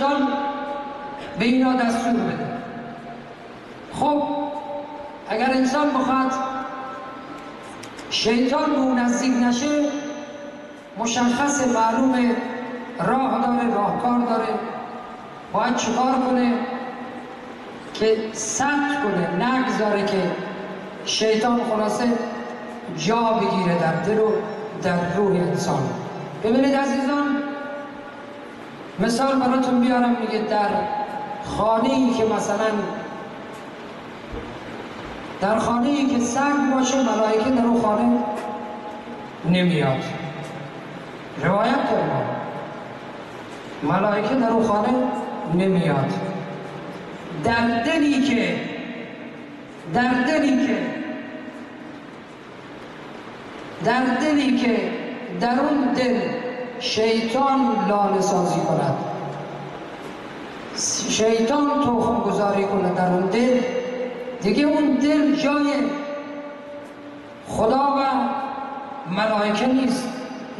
شیطان به اینا دستور بده. خب اگر انسان بخواد شیطان به اون نزدیک نشه، مشخص معلومه، راه داره، راهکار داره، باید چیکار کنه که سد کنه، نگذاره که شیطان خلاصه جا بگیره در دل و در روح انسان. ببینید عزیزان، مثال براتون بیارم. میگه در خانه‌ای که مثلا در خانه‌ای که سنگ باشه، ملائکه در اون خانه نمیاد. روایت داره ملائکه در اون خانه نمیاد. در دلی که در اون دل شیطان لانه سازی کند، شیطان تخم گذاری کنه در اون دل، دیگه اون دل جای خدا و ملائکه نیست،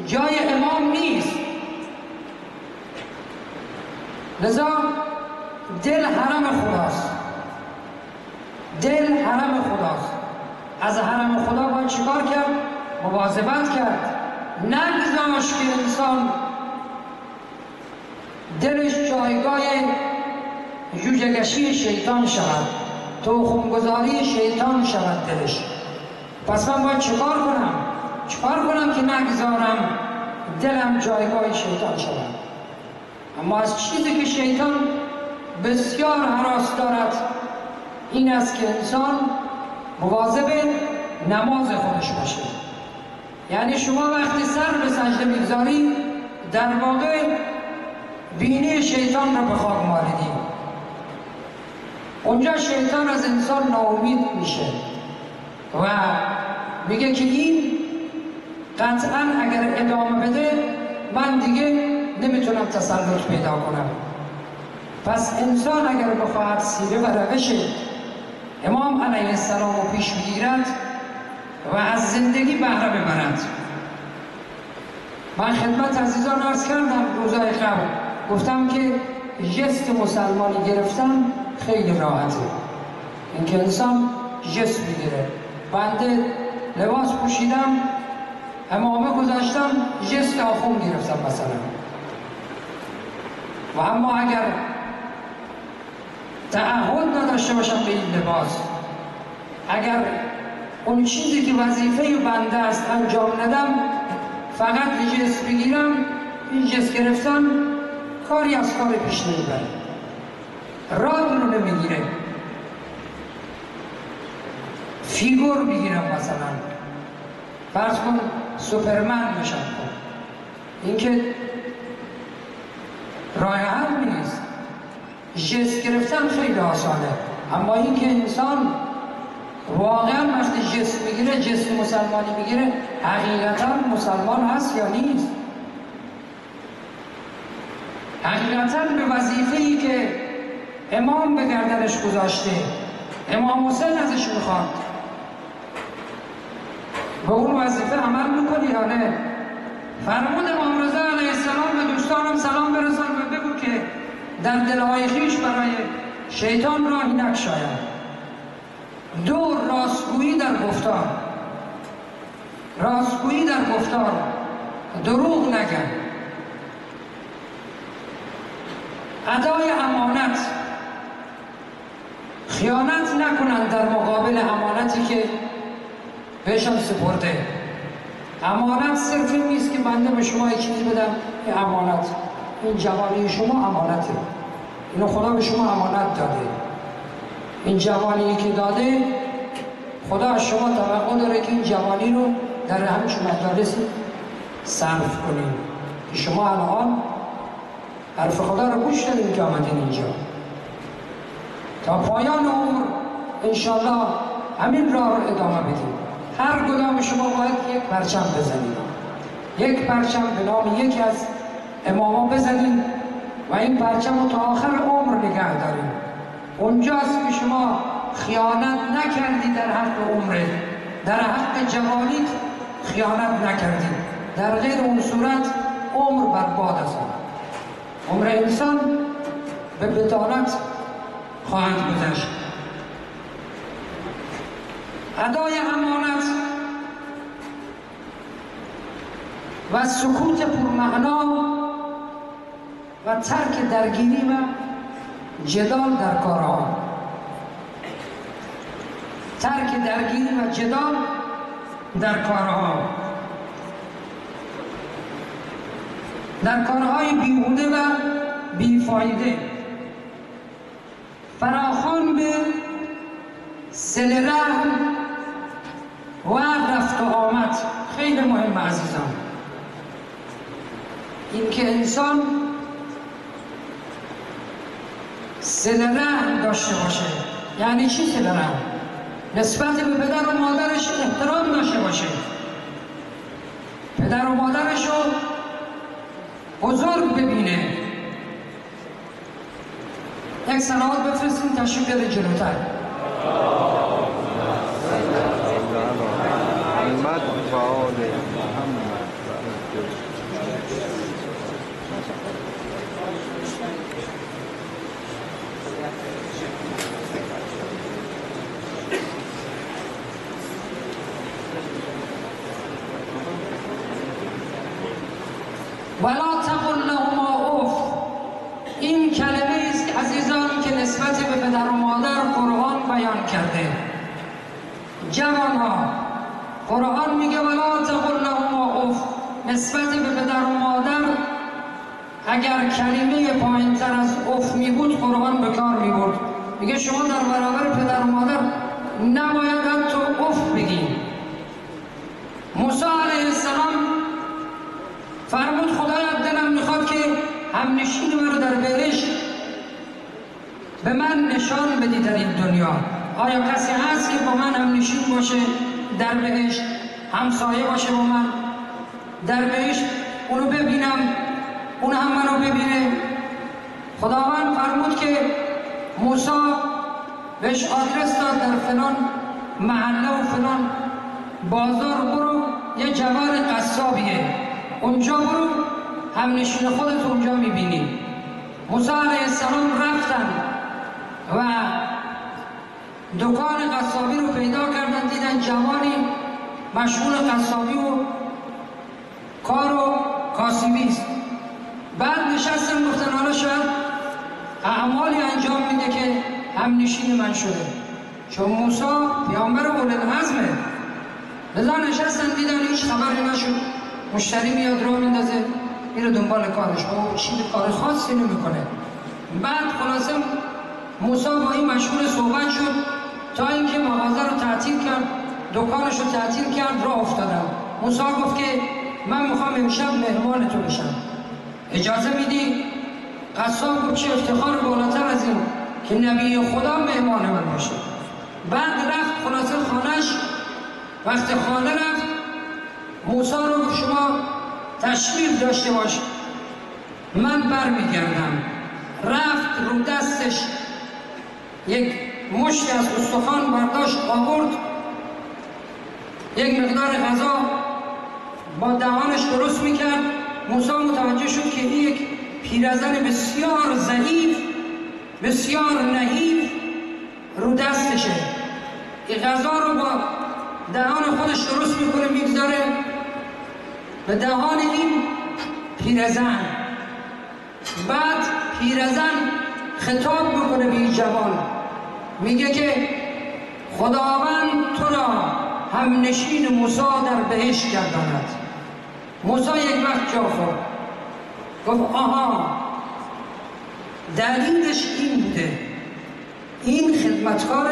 جای امام نیست. لذا دل حرم خداست، دل حرم خداست. از حرم خدا باید چیکار کرد؟ مواظبت کرد. نگذاشت که انسان دلش جایگاه جوجه‌کشی شیطان شود، تخم‌گذاری شیطان شود دلش. پس من باید چیکار کنم که نگذارم دلم جایگاه شیطان شود. اما از چیزی که شیطان بسیار هراس دارد این است که انسان مواظب نماز خودش باشه. یعنی شما وقتی سر به سجده میگذاری، در واقع بینی شیطان را به خاک مالیدی. اونجا شیطان از انسان ناامید میشه و میگه که این قطعا اگر ادامه بده من دیگه نمیتونم تسلط پیدا کنم. پس انسان اگر بخواهد سیره و روش امام علیه السلام رو پیش بگیرد و از زندگی بهره ببرد. من خدمت عزیزان عرض کردم روزهای قبل، گفتم که جست مسلمانی گرفتن خیلی راحته. اینکه انسان جست بگیره، بنده لباس پوشیدم، عمامه گذاشتم، جست آخون گرفتم مثلا. و اما اگر تعهد نداشته باشم به این لباس، اگر اون چیزی که وظیفه بنده است انجام ندم، فقط جست بگیرم، این جست گرفتن کاری از کار پیش نمیبره، راه رو نمیگیره. فیگور بگیرم مثلا، فرض کن سوپرمن بشم، این که راه حل نیست. جست گرفتن خیلی آسانه، اما این که انسان واقعا وقتی جست میگیره، جست مسلمانی میگیره، حقیقتا مسلمان هست یا نیست؟ حقیقتا به وظیفه‌ای که امام به گردنش گذاشته، امام حسین ازش میخواد، به اون وظیفه عمل میکنی یا نه؟ فرمود امام رضا علیه السلام به دوستانم سلام برسان و بگو که در دلهای خویش برای شیطان راهی نگشاید. دو، راستگویی در گفتار، راستگویی در گفتار، دروغ نگن، ادای امانت، خیانت نکنند در مقابل امانتی که بهشان سپرده. امانت صرف این نیست که بنده به شما یک چیزی بدم، این امانت، این جوانی شما امانته، اینو خدا به شما امانت داده. این جوانی که داده خدا از شما توقع داره که این جوانی رو در همچون مجالسی صرف کنیم که شما الان حرف خدا رو گوش دادیم که آمدین اینجا. تا پایان عمر انشالله همین راه رو ادامه بدیم. هر کدام شما باید یک پرچم بزنید، یک پرچم به نام یکی از اماما بزنید و این پرچم رو تا آخر عمر نگه داریم. اونجاست که شما خیانت نکردید در حق عمرت، در حق جوانیت خیانت نکردید، در غیر اون صورت عمر برباد است. عمر انسان به بطالت خواهند گذشت. ادای امانت و سکوت پرمعنا و ترک درگیری و جدال در کارها، ترک درگیری و جدال در کارها، در کارهای بیهوده و بیفایده، فراخوان به صله رحم و رفت و آمد. خیلی مهم عزیزان این که انسان صله رحم داشته باشه. یعنی چی صله رحم؟ نسبت به پدر و مادرش احترام داشته باشه، پدر و مادرش رو بزرگ ببینه. یک صلوات بفرستیم تشریف بیاره جلوتر. ولا تقل لهما اف. این کلمه است عزیزان که نسبت به پدر و مادر قرآن بیان کرده. جوانها قرآن میگه ولا تقل لهما اف. نسبت به پدر و مادر اگر کلمه پایین تر از اف می بود قرآن به کار می برد. میگه شما در برابر پدر و مادر نباید حتی اف بگید. موسی علیه السلام فرمود خدایا دلم میخواد که همنشین من رو در بهشت به من نشان بدی در این دنیا. آیا کسی هست که با من همنشین باشه در بهشت، همسایه باشه با من در بهشت، اونو ببینم اون هم منو ببینه؟ خداوند فرمود که موسی بهش آدرس داد در فلان محله و فلان بازار برو، یه جوان قصابیه اونجا برو، همنشین خودت اونجا میبینی. موسی علیه السلام رفتن و دکان قصابی رو پیدا کردن، دیدن جوانی مشغول قصابی و کار و کاسبی است. بعد نشستن گفتن حالا شاید اعمالی انجام میده که همنشین من شده، چون موسی پیامبر اولوالعزمه. لذا نشستن دیدن هیچ خبری نشد. مشتری میاد رو میندازه میره دنبال کارش، او چیز کار خاصی نمیکنه. بعد خلاصه موسی با این مشغول صحبت شد تا اینکه مغازه رو تعطیل کرد، دکانش رو تعطیل کرد، راه افتادن. موسی گفت که من میخوام امشب مهمان تو بشم، اجازه میدی؟ قصاب گفت چه افتخار بالاتر از این که نبی خدا مهمان من باشه. بعد رفت خلاصه خانهش. وقت خانه رفت موسی رو گفت شما تشریف داشته باش من برمیگردم. رفت رو دستش یک مشت از استخوان برداشت آورد، یک مقدار غذا با دهانش درست میکرد. موسی متوجه شد که این یک پیرزن بسیار ضعیف بسیار نحیف رو دستشه. این غذا رو با دهان خودش درست میکنه میگذاره به دهان این پیرزن. بعد پیرزن خطاب میکنه به این جوان، میگه که خداوند تو را همنشین موسی در بهشت گرداند. موسی یک وقت جا خورد، گفت آها دلیلش این بوده، این خدمتکار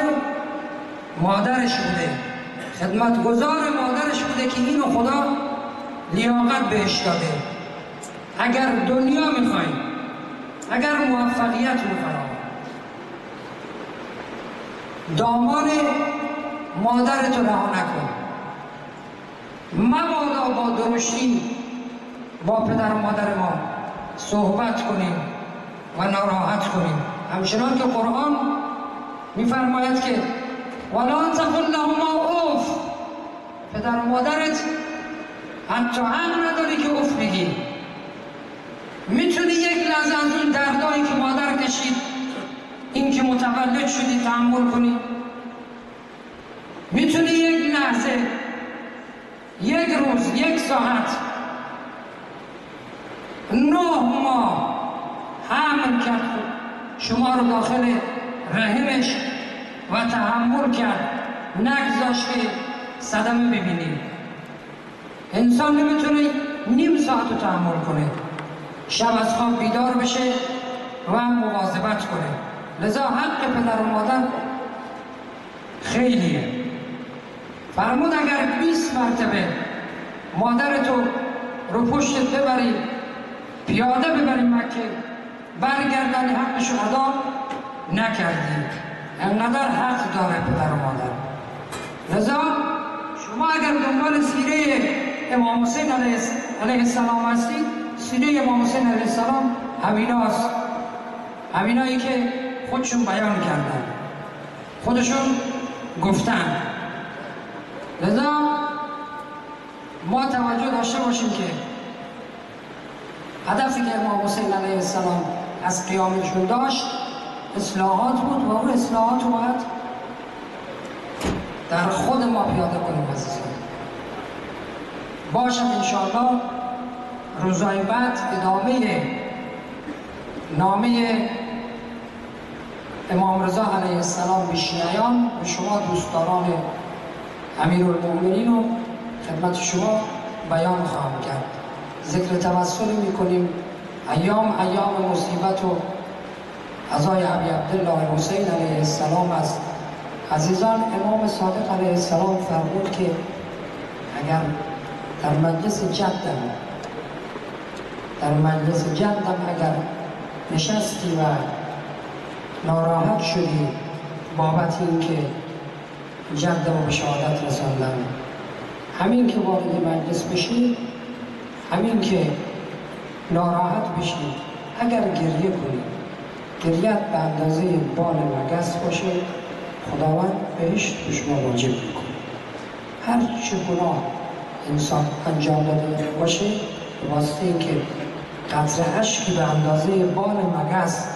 مادرش بوده، خدمتگزار مادرش بوده که اینو خدا لیاقت بهش داده. اگر دنیا میخوای، اگر موفقیت میخوای، دامان مادرتو رها نکن. مبادا با درشتی با پدر و مادر ما صحبت کنیم و ناراحت کنیم. همچنان که قرآن میفرماید که ولا تقل لهما اف. پدر و مادرت حتی حق نداری که اف بگی. میتونی یک لحظه از اون دردایی که مادر کشید متولد شدی تحمل کنی؟ میتونی یک لحظه، یک روز، یک ساعت، 9 ماه حمل کرد شما رو داخل رحمش و تحمل کرد، نگذاشت که صدمه ببینی. انسان نمیتونه نیم ساعت رو تحمل کنه، شب از خواب بیدار بشه و مواظبت کنه. لذا حق پدر و مادر خیلیه. فرمود اگر 20 مرتبه مادرتو رو پشتت ببری، پیاده ببری مکه، برگردانی حقشو ادا نکردی. انقدر حق داره پدر و مادر. لذا شما اگر دنبال سیره امام حسین علیه السلام هستید، سیره امام حسین علیه السلام همیناست، همینایی که خودشون بیان کردن، خودشون گفتن. لذا ما توجه داشته باشیم که هدفی که امام حسین علیه السلام از قیامشون داشت اصلاحات بود و اون اصلاحات رو باید در خود ما پیاده کنیم عزیزان. باشد انشاءالله روزهای بعد ادامه نامه امام رضا علیه السلام به شیعیان به شما دوستداران امیرالمؤمنین و خدمت شما بیان خواهم کرد. ذکر توسل میکنیم. ایام مصیبت و عزای ابی عبدالله حسین علیه السلام است. عزیزان، امام صادق علیه السلام فرمود که اگر در مجلس جدم اگر نشستی و ناراحت شدی بابت این که جدم به شهادت رساندم، همین که وارد مجلس بشی، همین که ناراحت بشی، اگر گریه کنی، گریت به اندازه بال مگس باشه، خداوند بهشت به شما واجب میکنه. هر چه گناه انسان انجام داده باشه، واسه اینکه قطره اشکی به اندازه بال مگس